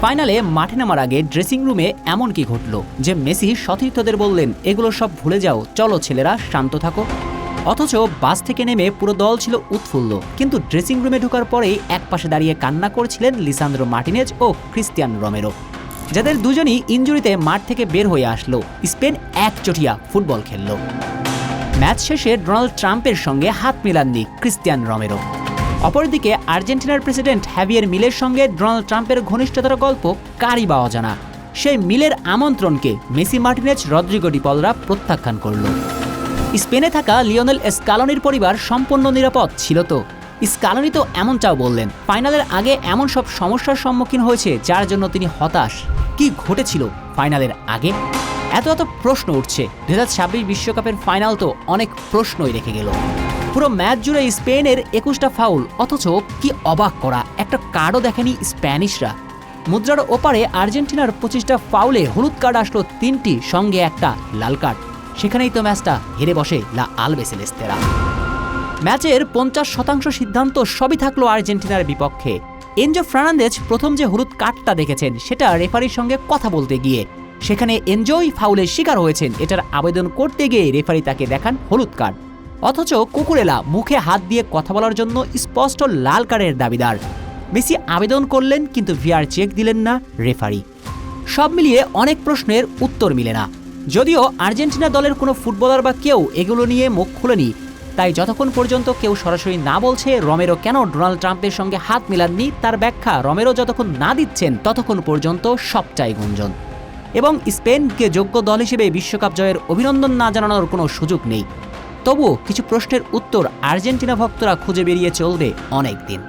ফাইনালে মাঠে নামার আগে ড্রেসিং রুমে এমন কি ঘটলো যে মেসি সতীর্থদের বললেন, এগুলো সব ভুলে যাও, চলো ছেলেরা শান্ত থাকো। অথচ বাস থেকে নেমে পুরো দল ছিল উৎফুল্ল, কিন্তু ড্রেসিং রুমে ঢোকার পরেই একপাশে দাঁড়িয়ে কান্না করছিলেন লিসান্দ্রো মার্টিনেজ ও ক্রিস্টিয়ান রোমেরো, যাদের দুজনই ইনজুরিতে মাঠ থেকে বের হয়ে আসলো। স্পেন একচটিয়া ফুটবল খেলল। ম্যাচ শেষে ডোনাল্ড ট্রাম্পের সঙ্গে হাত মিলাননি ক্রিস্টিয়ান রোমেরো। অপরদিকে আর্জেন্টিনার প্রেসিডেন্ট হ্যাভিয়ের মিলের সঙ্গে ডোনাল্ড ট্রাম্পের ঘনিষ্ঠতার গল্প কারই বা অজানা। সেই মিলের আমন্ত্রণকে মেসি, মার্টিনেজ, রদ্রিগো ডি পলরা প্রত্যাখ্যান করল। স্পেনে থাকা লিওনেল স্কালোনির পরিবার সম্পূর্ণ নিরাপদ ছিল তো? স্কালোনি তো এমনটাও বললেন, ফাইনালের আগে এমন সব সমস্যার সম্মুখীন হয়েছে যার জন্য তিনি হতাশ। কি ঘটেছিল ফাইনালের আগে? এত প্রশ্ন উঠছে। 2026 বিশ্বকাপের ফাইনাল তো অনেক প্রশ্নই রেখে গেল। পুরো ম্যাচ জুড়ে স্পেনের 21টা ফাউল, অথচ কি অবাক করা, একটা কার্ডও দেখেনি স্প্যানিশরা। মুদ্রার ওপারে আর্জেন্টিনার 25টা ফাউলে হলুদ কার্ড আসলো 3টি, সঙ্গে একটা লাল কার্ড। সেখানেই তো ম্যাচটা হেরে বসে লা আলবেসেলেস্তেরা। ম্যাচের 50% সিদ্ধান্ত সবই থাকলো আর্জেন্টিনার বিপক্ষে। এনজো ফার্নান্দেজ প্রথম যে হলুদ কার্ডটা দেখেছেন সেটা রেফারির সঙ্গে কথা বলতে গিয়ে, সেখানে এনজোই ফাউলের শিকার হয়েছেন, এটার আবেদন করতে গিয়ে রেফারি তাকে দেখান হলুদ কার্ড। অথচ কুকুরেলা মুখে হাত দিয়ে কথা বলার জন্য স্পষ্ট লাল কার্ডের দাবিদার। মেসি আবেদন করলেন, কিন্তু ভিআর চেক দিলেন না রেফারি। সব মিলিয়ে অনেক প্রশ্নের উত্তর মিলে না। যদিও আর্জেন্টিনা দলের কোনো ফুটবলার বা কেউ এগুলো নিয়ে মুখ খুলেনি, তাই যতক্ষণ পর্যন্ত কেউ সরাসরি না বলছে রোমেরো কেন ডোনাল্ড ট্রাম্পের সঙ্গে হাত মিলাননি, তার ব্যাখ্যা রোমেরো যতক্ষণ না দিচ্ছেন ততক্ষণ পর্যন্ত সবটাই গুঞ্জন। এবং স্পেনকে যোগ্য দল হিসেবে বিশ্বকাপ জয়ের অভিনন্দন না জানানোর কোনো সুযোগ নেই। তবুও কিছু প্রশ্নের উত্তর আর্জেন্টিনা ভক্তরা খুঁজে বেরিয়ে চলবে অনেক দিন।